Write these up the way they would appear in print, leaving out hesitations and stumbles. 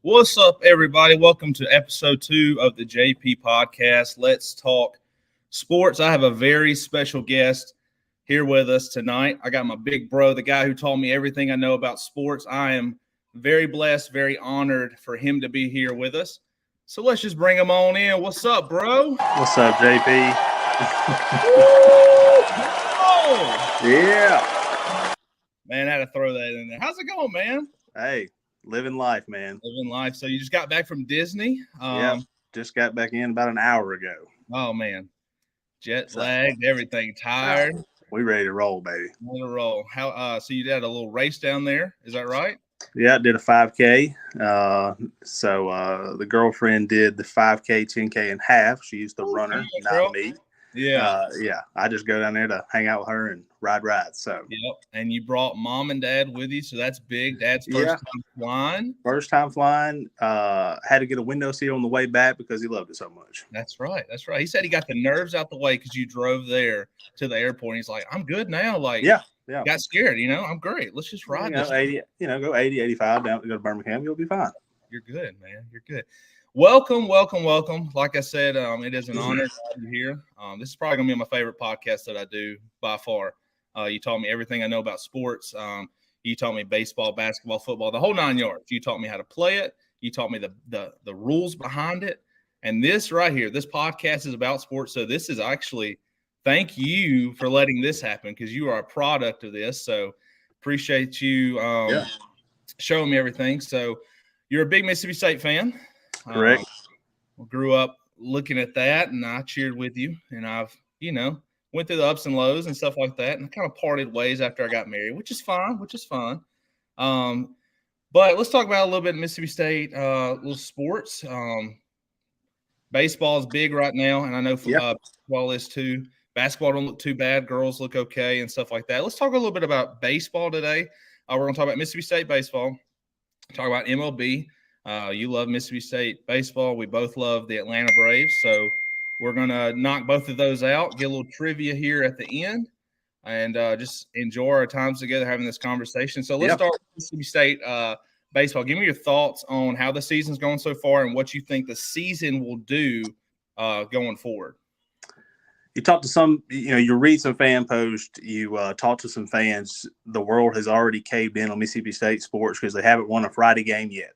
What's up, everybody? Welcome to episode 2 of the JP Podcast. Let's talk sports. I have a very special guest here with us tonight. I got my big bro, the guy who taught me everything I know about sports. I am very blessed, very honored for him to be here with us. So let's just bring him on in. What's up, bro? What's up, JP? Yeah. Man, I had to throw that in there. How's it going, man? Hey, living life, man. Living life. So you just got back from Disney? Yeah, just got back in about an hour ago. Oh, man. Jet lagged, everything, tired. We ready to roll, baby. Ready to roll. So you did a little race down there, is that right? Yeah, did a 5K. So the girlfriend did the 5K, 10K and half. She's the runner, not me. Yeah. I just go down there to hang out with her and ride. So. Yep. And you brought mom and dad with you, so that's big. Dad's first time flying. First time flying. Had to get a window seat on the way back because he loved it so much. That's right. He said he got the nerves out the way because you drove there to the airport. And he's like, I'm good now. Like, yeah. Got scared. I'm great. Let's just ride. 80. Go 80, 85 down to go to Birmingham. You'll be fine. You're good, man. You're good. Welcome. Like I said, it is an honor to have you here. This is probably going to be my favorite podcast that I do by far. You taught me everything I know about sports. You taught me baseball, basketball, football, the whole 9 yards. You taught me how to play it. You taught me the rules behind it. And this right here, this podcast is about sports. So this is actually thank you for letting this happen because you are a product of this. So appreciate you showing me everything. So you're a big Mississippi State fan. Correct. Grew up looking at that, and I cheered with you. And I've, went through the ups and lows and stuff like that, and I kind of parted ways after I got married, which is fine. But let's talk about a little bit of Mississippi State, little sports. Baseball is big right now, and I know basketball is too. Basketball don't look too bad. Girls look okay and stuff like that. Let's talk a little bit about baseball today. We're going to talk about Mississippi State baseball, talk about MLB. You love Mississippi State baseball. We both love the Atlanta Braves. So we're going to knock both of those out, get a little trivia here at the end, and just enjoy our times together having this conversation. So let's start with Mississippi State baseball. Give me your thoughts on how the season's going so far and what you think the season will do going forward. You talk to some, you read some fan posts, you talk to some fans. The world has already caved in on Mississippi State sports because they haven't won a Friday game yet.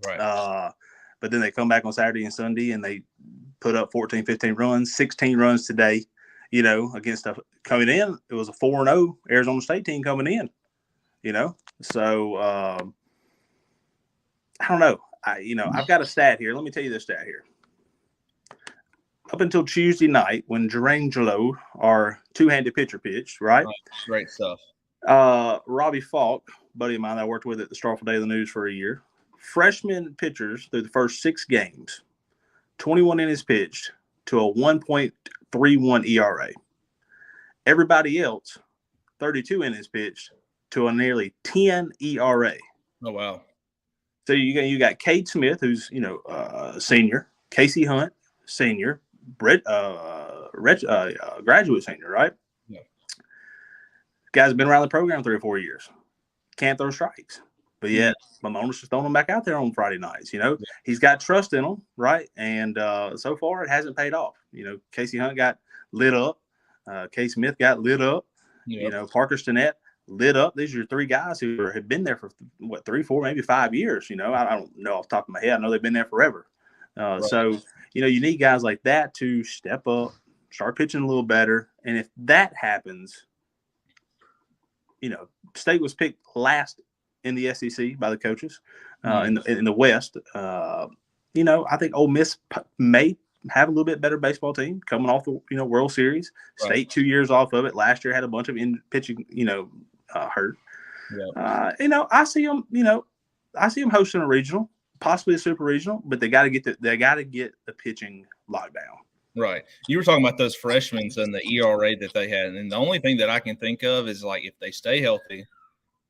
Right. But then they come back on Saturday and Sunday and they put up 14, 15 runs, 16 runs today, against coming in. It was a 4-0 Arizona State team coming in, So I don't know. I've got a stat here. Let me tell you this stat here. Up until Tuesday night when Jurangelo, our two-handed pitcher, pitched, right? Great stuff. Robbie Falk, buddy of mine that I worked with at the Starkville Daily News for a year. Freshman pitchers through the first 6 games, 21 innings pitched to a 1.31 ERA. Everybody else, 32 innings pitched to a nearly 10 ERA. Oh, wow. So you got Cade Smith, who's, senior, Casey Hunt, senior, graduate senior, right? Yeah. Guys have been around the program 3 or 4 years. Can't throw strikes. But yet, Mamona's just throwing him back out there on Friday nights. He's got trust in him, right? And so far, it hasn't paid off. Casey Hunt got lit up. Cade Smith got lit up. Yep. Parker Stinnett lit up. These are 3 guys who have been there for, 3, 4, maybe 5 years. I don't know off the top of my head. I know they've been there forever. Right. So, you need guys like that to step up, start pitching a little better. And if that happens, State was picked last in the SEC by the coaches in the West. I think Ole Miss may have a little bit better baseball team coming off the World Series. Right. State 2 years off of it. Last year had a bunch of pitching hurt. Yeah. I see them. I see them hosting a regional, possibly a super regional, but they got to get the pitching locked down. Right. You were talking about those freshmen and the ERA that they had, and the only thing that I can think of is like if they stay healthy,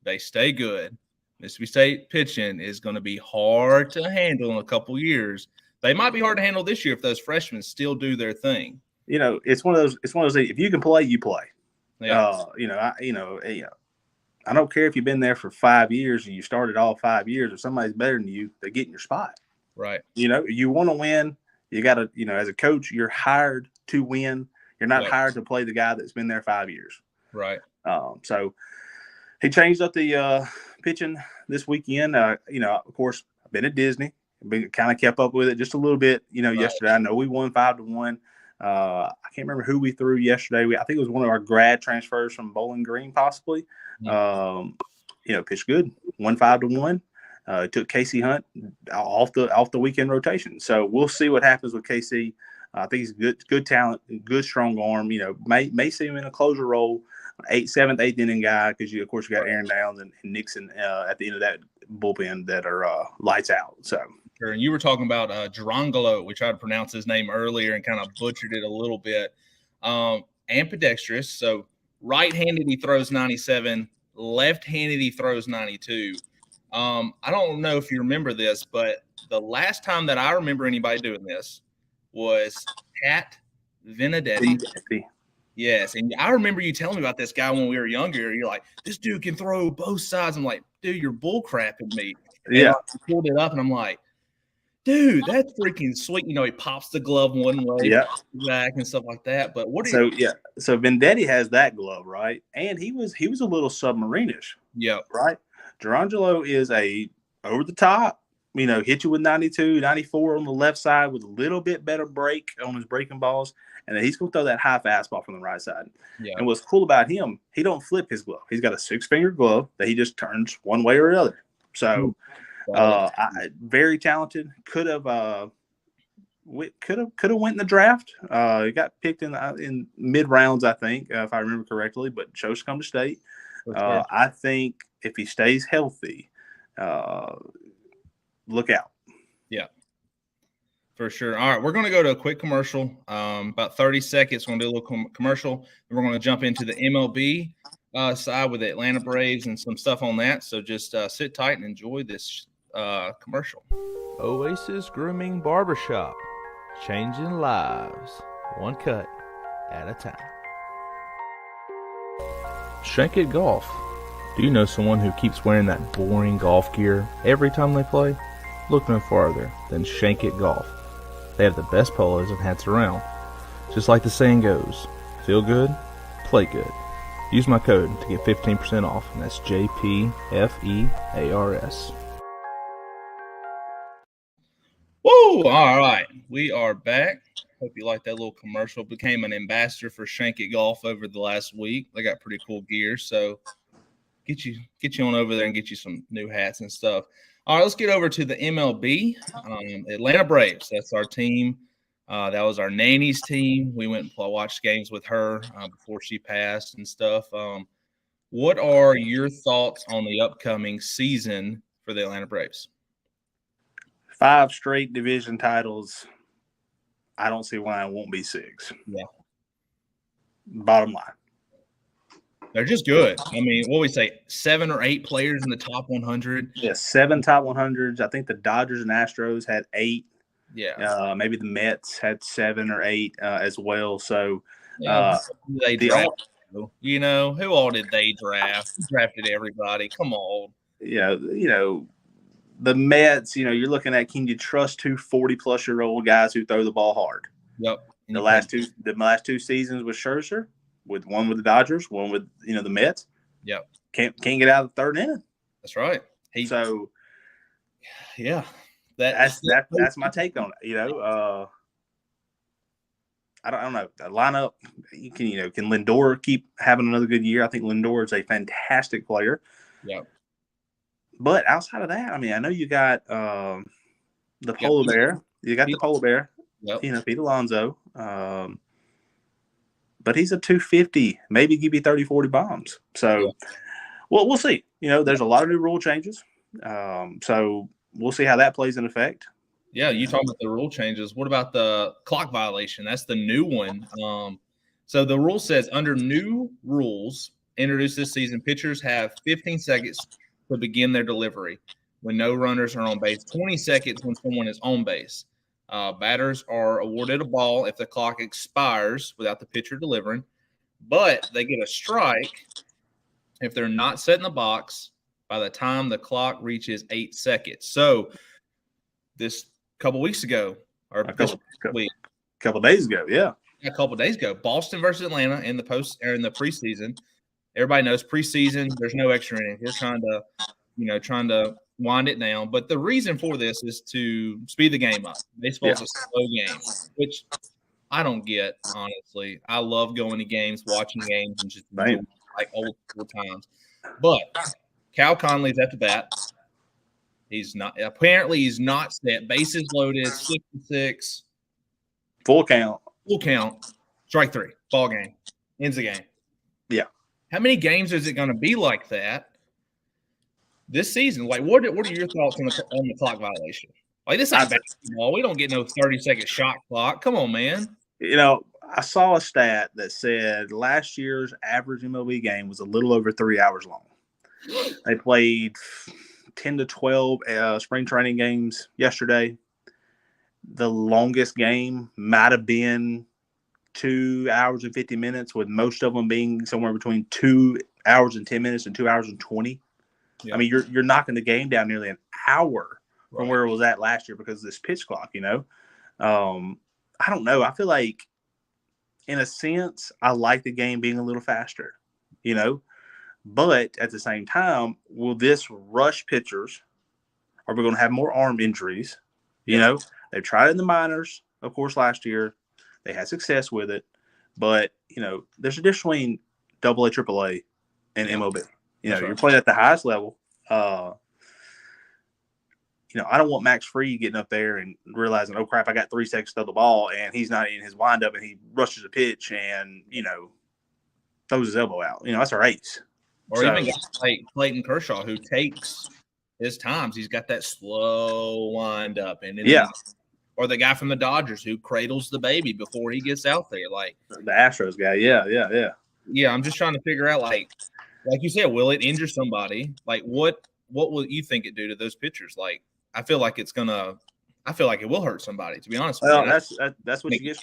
they stay good. Mississippi State pitching is going to be hard to handle in a couple years. They might be hard to handle this year if those freshmen still do their thing. It's one of those. If you can play, you play. Yeah. I don't care if you've been there for 5 years and you started all 5 years. If somebody's better than you, they get in your spot. Right. You want to win. You got to, as a coach, you're hired to win. You're not hired to play the guy that's been there 5 years. Right. So he changed up the pitching this weekend. Of course, I've been at Disney. Kind of kept up with it just a little bit. Yesterday I know we won 5-1. I can't remember who we threw yesterday. I think it was one of our grad transfers from Bowling Green, possibly. Pitched good. Won 5-1. Took Casey Hunt off the weekend rotation. So we'll see what happens with Casey. I think he's good talent, good strong arm. May see him in a closer role, 7th, 8th inning guy, because you got Aaron Downs and Nixon at the end of that bullpen that are lights out. So. Sure. And you were talking about Drongolo. We tried to pronounce his name earlier and kind of butchered it a little bit. Ambidextrous. So right-handed he throws 97, left-handed he throws 92. I don't know if you remember this, but the last time that I remember anybody doing this was Pat Benedetti. Yes, and I remember you telling me about this guy when we were younger. You're like, this dude can throw both sides. I'm like, dude, you're bullcrapping me. And I pulled it up, and I'm like, dude, that's freaking sweet. He pops the glove one way, back and stuff like that. But so Vendetti has that glove, right? And he was a little submarine-ish. Yeah. Right? Durangelo is a over the top, hit you with 92, 94 on the left side with a little bit better break on his breaking balls. And then he's going to throw that high fastball from the right side. Yeah. And what's cool about him, he don't flip his glove. He's got a 6-finger glove that he just turns one way or the other. So very talented. Could have went in the draft. He got picked in mid rounds, I think, if I remember correctly. But chose to come to state. I think if he stays healthy, look out. Yeah, for sure. All right, we're going to go to a quick commercial. About 30 seconds. We're going to do a little commercial. And we're going to jump into the MLB side with the Atlanta Braves and some stuff on that. So just sit tight and enjoy this commercial. Oasis Grooming Barbershop, changing lives, one cut at a time. Shank It Golf. Do you know someone who keeps wearing that boring golf gear every time they play? Look no farther than Shank It Golf. They have the best polos and hats around. Just like the saying goes, feel good, play good. Use my code to get 15% off, and that's JPFEARS. Woo! All right, we are back. Hope you like that little commercial. Became an ambassador for Shank It Golf over the last week. They got pretty cool gear, so get you on over there and get you some new hats and stuff. All right, let's get over to the MLB. Atlanta Braves. That's our team. That was our nanny's team. We went and watched games with her before she passed and stuff. What are your thoughts on the upcoming season for the Atlanta Braves? 5 straight division titles. I don't see why it won't be 6. Yeah. Bottom line. They're just good. I mean, what we say, 7 or 8 players in the top 100. Yeah, 7 top 100s. I think the Dodgers and Astros had 8. Yeah. Maybe the Mets had 7 or 8 as well. So they drafted, who all did they draft? Who drafted everybody? Come on. The Mets, you're looking at, can you trust 2 40-plus-year-old guys who throw the ball hard? Yep. The last two seasons with Scherzer, with one with the Dodgers, one with the Mets. Yep. Can't get out of the 3rd inning. That's right. Yeah. That's my take on it. I don't know. The lineup, can Lindor keep having another good year? I think Lindor is a fantastic player. Yep. But outside of that, I mean, I know you got the polar bear. You got the polar bear. Yep. Pete Alonso. But he's a 250, maybe give you 30, 40 bombs. So, we'll see. There's a lot of new rule changes. So we'll see how that plays in effect. Yeah, you talking about the rule changes. What about the clock violation? That's the new one. So the rule says under new rules introduced this season, pitchers have 15 seconds to begin their delivery when no runners are on base, 20 seconds when someone is on base. Batters are awarded a ball if the clock expires without the pitcher delivering, but they get a strike if they're not set in the box by the time the clock reaches 8 seconds. So this couple weeks ago, or A couple days ago, yeah. A couple days ago, Boston versus Atlanta in the preseason. Everybody knows preseason, there's no extra innings. We're trying to wind it down. But the reason for this is to speed the game up. Baseball's a slow game, which I don't get, honestly. I love going to games, watching games, and just like old school times. But Cal Conley's at the bat. He's not set. Bases loaded, 6-6. Full count. Strike 3. Ball game. Ends the game. Yeah. How many games is it going to be like that this season? Like, what are your thoughts on the clock violation? Like, this ain't basketball. We don't get no 30-second shot clock. Come on, man. I saw a stat that said last year's average MLB game was a little over 3 hours long. They played 10 to 12 spring training games yesterday. The longest game might have been 2 hours and 50 minutes, with most of them being somewhere between 2 hours and 10 minutes and 2 hours and 20. Yeah. I mean, you're knocking the game down nearly an hour from where it was at last year because of this pitch clock, I don't know. I feel like, in a sense, I like the game being a little faster, But at the same time, will this rush pitchers? Are we going to have more arm injuries? They've tried it in the minors, of course, last year. They had success with it. But, there's a difference between AA, AAA, and MLB. You're playing at the highest level. I don't want Max Fried getting up there and realizing, oh, crap, I got 3 seconds to throw the ball, and he's not in his windup, and he rushes a pitch and, throws his elbow out. That's a race. Or even guys like Clayton Kershaw, who takes his times. He's got that slow wind up. Or the guy from the Dodgers who cradles the baby before he gets out there. Like the Astros guy. Yeah. Yeah, I'm just trying to figure out, like you said, will it injure somebody? Like, what will you think it do to those pitchers? Like, I feel like it will hurt somebody, to be honest with you. That's what you get.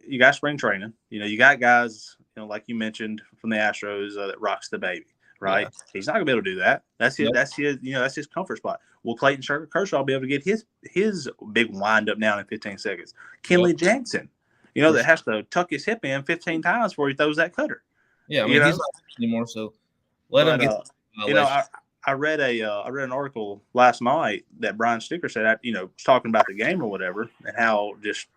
You got spring training. You got guys, like you mentioned from the Astros that rocks the baby, right? Yeah. He's not gonna be able to do that. That's his. Yep. That's his comfort spot. Will Clayton Kershaw be able to get his big wind up down in 15 seconds? Kenley Jansen, that has to tuck his hip in 15 times before he throws that cutter. Yeah, he's not anymore. So let him get. I read an article last night that Brian Sticker said, was talking about the game or whatever, and how just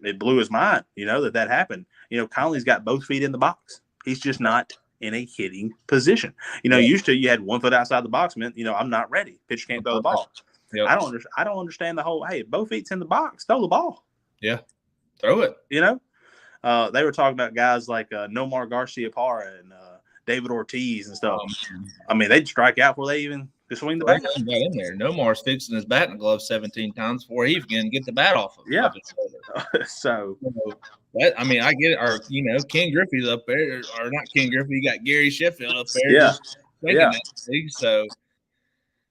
it blew his mind, that happened. Conley's got both feet in the box. He's just not in a hitting position. Used to you had 1 foot outside the box meant, I'm not ready. Pitcher can't throw the ball. Yep. I don't understand the whole, hey, both feet's in the box, throw the ball. Yeah. Throw it. They were talking about guys like Nomar Garcia-Parra and David Ortiz and stuff. I mean, they'd strike out before they even could swing the bat. Got in there. Nomar's fixing his batting glove 17 times before he can get the bat off of. Yeah. So I get it. Or Ken Griffey's up there, or not Ken Griffey. You got Gary Sheffield up there. Yeah. So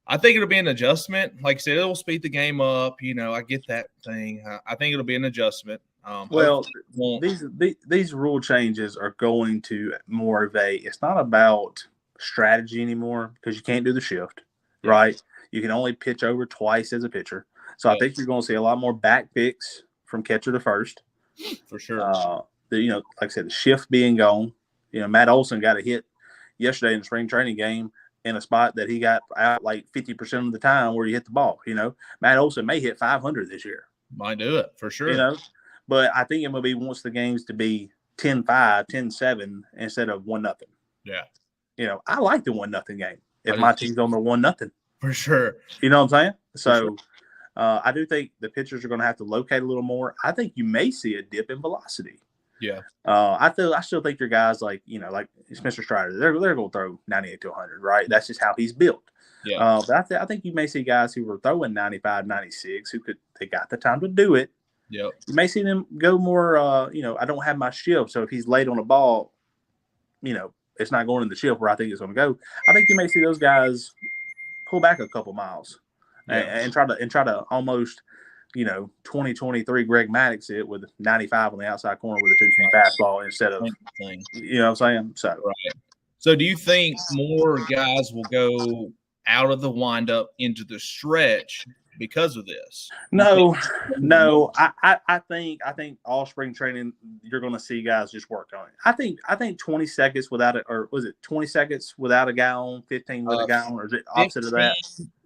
I think it'll be an adjustment. Like I said, it will speed the game up. I get that thing. I think it'll be an adjustment. These rule changes are going to more of it's not about strategy anymore, because you can't do the shift, right? You can only pitch over twice as a pitcher. So I think you're going to see a lot more back picks from catcher to first. For sure. Like I said, the shift being gone. Matt Olson got a hit yesterday in the spring training game in a spot that he got out like 50% of the time where he hit the ball. Matt Olson may hit 500 this year. Might do it, for sure. But I think MLB wants the games to be 10-5, 10-7 instead of 1-0. Yeah. I like the 1-0 game if my team's on the 1-0. For sure. You know what I'm saying? So I do think the pitchers are going to have to locate a little more. I think you may see a dip in velocity. Yeah. I still think your guys like Spencer Strider, they're going to throw 98 to 100, right? That's just how he's built. Yeah. But I think you may see guys who were throwing 95, 96 they got the time to do it. Yep. You may see them go more, I don't have my shift. So if he's late on the ball, it's not going in the shift where I think it's going to go. I think you may see those guys pull back a couple miles and try to almost, 2023 Greg Maddux it with 95 on the outside corner with a two-seam fastball instead of, you know what I'm saying? So, right. So do you think more guys will go out of the windup into the stretch because of this? No. I think all spring training you're going to see guys just work on it. I think 20 seconds without it, or was it 20 seconds without a guy on, 15 with a guy on, or is it opposite 15, of that?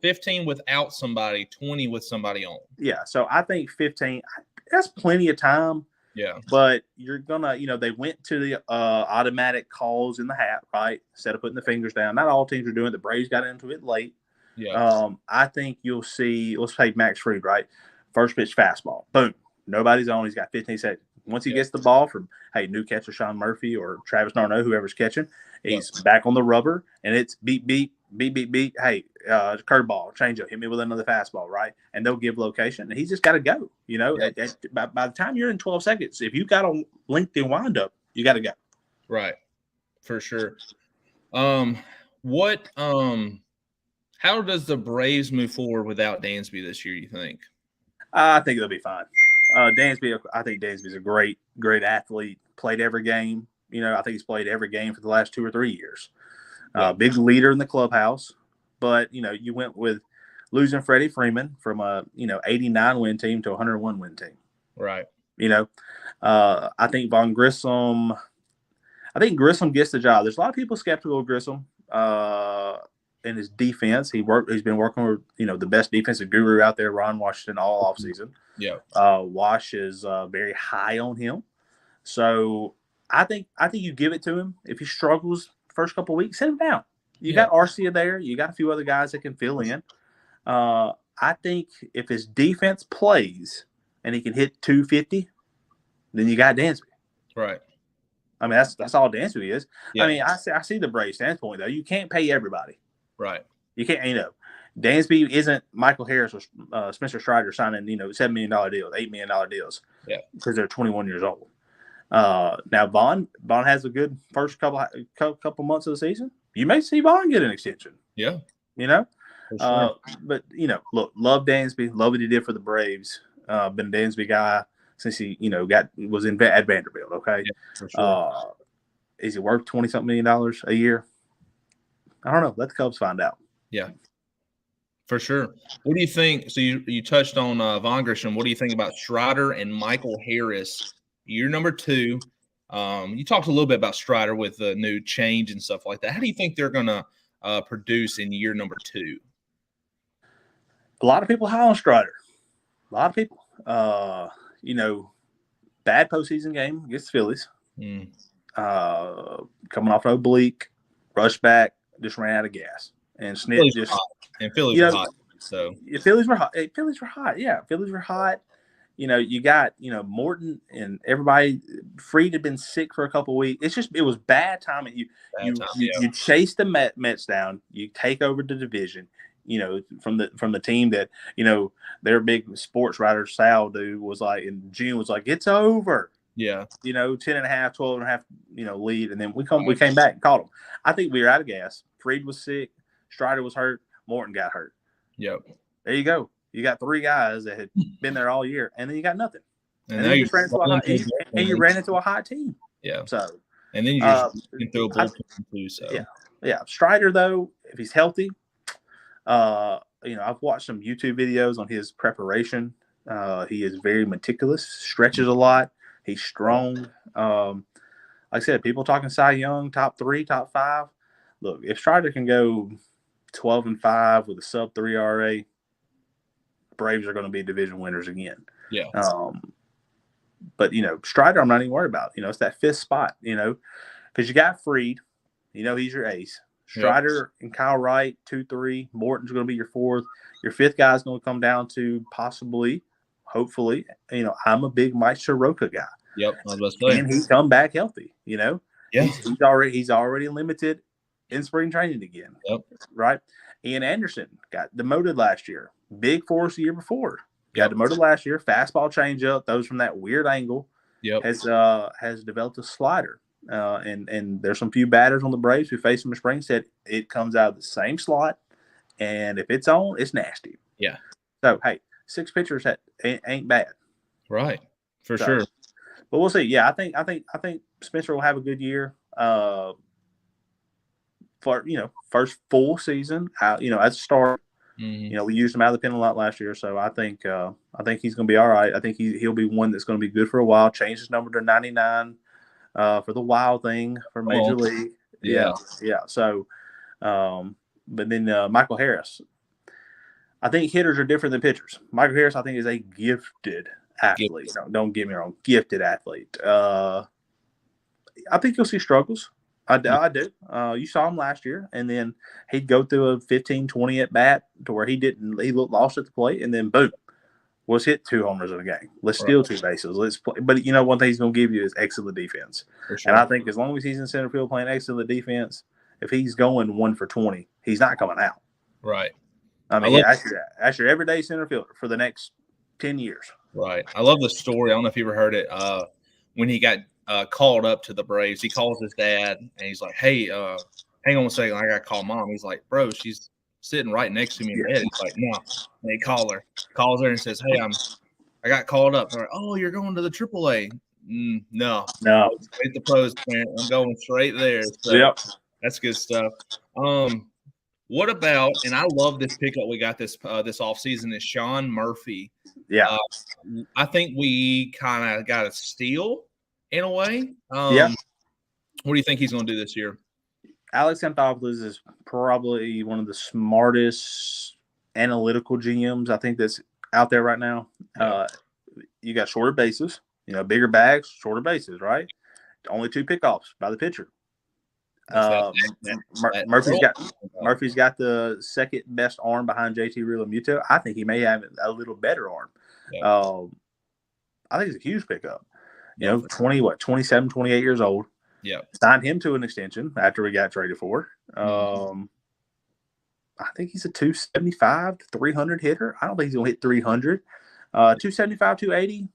15 without somebody, 20 with somebody on. Yeah, so I think 15. That's plenty of time. Yeah, but you're gonna, they went to the automatic calls in the hat, right? Instead of putting the fingers down. Not all teams are doing it. The Braves got into it late. Yeah. I think you'll see. Let's take Max Fried, right? First pitch fastball, boom. Nobody's on. He's got 15 seconds. Once he gets the ball from new catcher Sean Murphy or Travis Narno, whoever's catching, he's back on the rubber, and it's beep beep beep beep beep. Hey, curveball, changeup, hit me with another fastball, right? And they'll give location, and he's just got to go. By the time you're in 12 seconds, if you got a LinkedIn windup, you got to go. Right, for sure. How does the Braves move forward without Dansby this year, you think? I think they'll be fine. Dansby, I think Dansby's a great athlete. Played every game. I think he's played every game for the last 2 or 3 years. Big leader in the clubhouse. But, you went with losing Freddie Freeman from a, 89 win team to a 101 win team. Right. I think Grissom gets the job. There's a lot of people skeptical of Grissom in his defense. He's been working with, the best defensive guru out there, Ron Washington, all offseason. Yeah. Wash is very high on him. So I think you give it to him. If he struggles first couple of weeks, send him down. You got Arcia there. You got a few other guys that can fill in. I think if his defense plays and he can hit 250, then you got Dansby. Right. I mean, that's all Dansby is. Yeah. I mean, I see the Braves standpoint, though. You can't pay everybody. Right. You can't, Dansby isn't Michael Harris or Spencer Strider signing, $7 million deals, $8 million deals. Yeah. Because they're 21 years old. Now, Vaughn has a good first couple months of the season. You may see Vaughn get an extension. Yeah. Sure. But, look, love Dansby. Love what he did for the Braves. Been a Dansby guy since he, was at Vanderbilt, okay? Yeah, for sure. Is he worth $20-something million a year? I don't know. Let the Cubs find out. Yeah, for sure. What do you think? So you touched on Vaughn Grissom. What do you think about Strider and Michael Harris? Year number 2. You talked a little bit about Strider with the new change and stuff like that. How do you think they're going to produce in year number 2? A lot of people high on Strider. A lot of people. Bad postseason game against the Phillies. Coming off an oblique, rush back, just ran out of gas. And Phillies were hot. So Phillies were hot. Phillies were hot. Yeah, Phillies were hot. You got Morton and everybody. Fried had been sick for a couple of weeks. It was bad timing. You chase the Mets down. You take over the division. From the team that their big sports writer Sal dude was like in June was like it's over. Yeah. 10.5, 12.5, lead, and then we came back and caught them. I think we were out of gas. Fried was sick. Strider was hurt. Morton got hurt. Yep. There you go. You got 3 guys that had been there all year, and then you got nothing. And then you ran into a hot team. Yeah. So. And then you just throw a bullpen too. So. Yeah. Strider though, if he's healthy, I've watched some YouTube videos on his preparation. He is very meticulous. Stretches a lot. He's strong. Like I said, people talking Cy Young, top 3, top 5. Look, if Strider can go 12-5 with a sub-3 RA, Braves are going to be division winners again. Yeah. But Strider, I'm not even worried about. It's that 5th spot. Because you got Fried. He's your ace. Strider and Kyle Wright, 2-3. Morton's going to be your 4th. Your 5th guy is going to come down to possibly, hopefully. I'm a big Mike Soroka guy. Yep. I was about to say. And he's come back healthy. Yeah. He's already limited in spring training again. Yep. Right. Ian Anderson got demoted last year. Big Force the year before. Got demoted last year. Fastball changeup, throws from that weird angle. Yep. Has developed a slider. And there's some few batters on the Braves who faced him in spring said it comes out of the same slot, and if it's on, it's nasty. Yeah. So hey, 6 pitchers ain't bad. Right. For sure. But we'll see. Yeah, I think Spencer will have a good year. For first full season, as a start. Mm-hmm. We used him out of the pen a lot last year, so I think he's going to be all right. I think he'll be one that's going to be good for a while. Change his number to 99 for the Wild thing for Major League. Yeah. So, but then Michael Harris. I think hitters are different than pitchers. Michael Harris, I think, is a gifted athlete. Don't get me wrong, gifted athlete. I think you'll see struggles. I do. You saw him last year, and then he'd go through a 15-20 at bat to where he looked lost at the plate, and then boom, was hit 2 homers in a game. Let's steal 2 bases. Let's play. But one thing he's going to give you is excellent defense. For sure. And I think as long as he's in center field playing excellent defense, if he's going 1 for 20, he's not coming out. Right. I mean, that's your everyday center fielder for the next 10 years. Right. I love the story. I don't know if you ever heard it. When he got called up to the Braves, he calls his dad, and he's like, "Hey, hang on a second, I got to call mom." He's like, "Bro, she's sitting right next to me in bed." He's like, "No." And he calls her and says, "Hey, I got called up." They're like, "Oh, you're going to the AAA?" No. Straight the pros, man. I'm going straight there. So yep. That's good stuff. What about, and I love this pickup we got this offseason, is Sean Murphy. Yeah. I think we kind of got a steal in a way. Yeah. What do you think he's going to do this year? Alex Anthopoulos is probably one of the smartest analytical GMs I think that's out there right now. You got shorter bases, bigger bags, shorter bases, right? Only 2 pickoffs by the pitcher. Murphy's got the second best arm behind JT Realmuto. I think he may have a little better arm. Yeah. I think it's a huge pickup. 27, 28 years old. Yeah. Signed him to an extension after we got traded for. I think he's a 275 to 300 hitter. I don't think he's going to hit 300. 275, 280,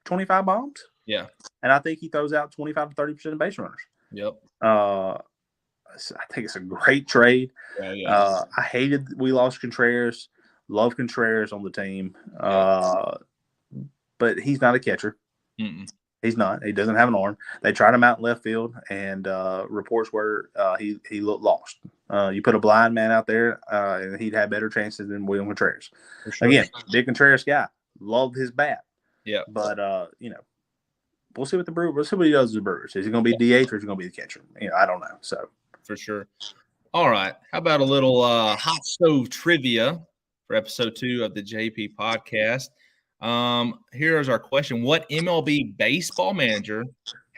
25 bombs. Yeah. And I think he throws out 25 to 30% of base runners. Yep. I think it's a great trade. Yeah. I hated we lost Contreras. Love Contreras on the team. But he's not a catcher. Mm-mm. He's not. He doesn't have an arm. They tried him out in left field, and reports were he looked lost. You put a blind man out there, and he'd have better chances than William Contreras. Sure. Again, big Contreras guy. Loved his bat. Yeah. But, we'll see what he does with the Brewers. Is he going to be DH or is he going to be the catcher? I don't know. So for sure. All right. How about a little hot stove trivia for episode 2 of the JP podcast? Here's our question. What MLB baseball manager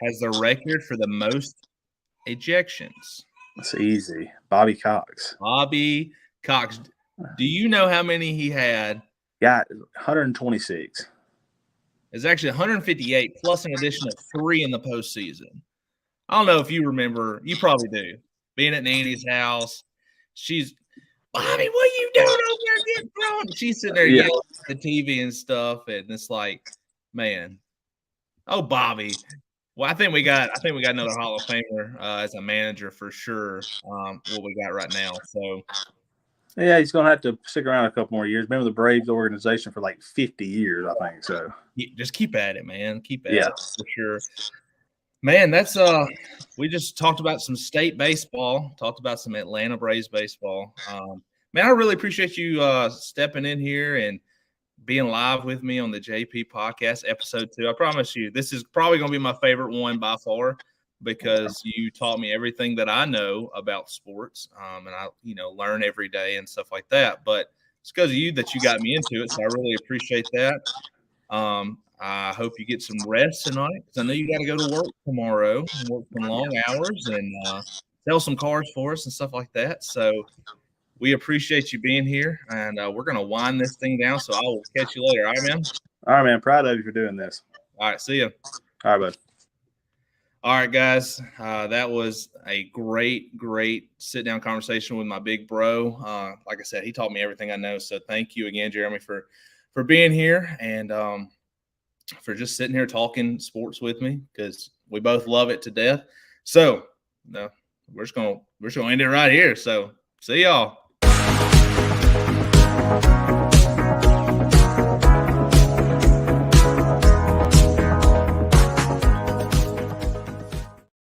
has the record for the most ejections? That's easy. Bobby Cox. Bobby Cox. Do you know how many he had? Got 126. It's actually 158 plus an addition of 3 in the postseason. I don't know if you remember. You probably do. Being at Nanny's house, she's, "Bobby, what are you doing over there getting thrown?" She's sitting there yelling at the TV and stuff, and it's like, man, oh Bobby. Well, I think we got another Hall of Famer as a manager for sure. What we got right now, so. Yeah, he's going to have to stick around a couple more years. Remember the Braves organization for like 50 years, I think. So just keep at it, man. Keep at it for sure. Man, that's we just talked about some state baseball, talked about some Atlanta Braves baseball. Man, I really appreciate you stepping in here and being live with me on the JP podcast episode 2. I promise you, this is probably going to be my favorite one by far, because you taught me everything that I know about sports, and I, learn every day and stuff like that. But it's because of you that you got me into it, so I really appreciate that. I hope you get some rest tonight, because I know you got to go to work tomorrow and work some long hours and sell some cars for us and stuff like that. So we appreciate you being here, and we're going to wind this thing down. So I will catch you later. All right, man? All right, man. Proud of you for doing this. All right. See ya. All right, bud. All right, guys. That was a great sit down conversation with my big bro. Like I said, he taught me everything I know. So thank you again, Jeremy, for being here and for just sitting here talking sports with me, because we both love it to death. So no, we're just gonna end it right here. So see y'all.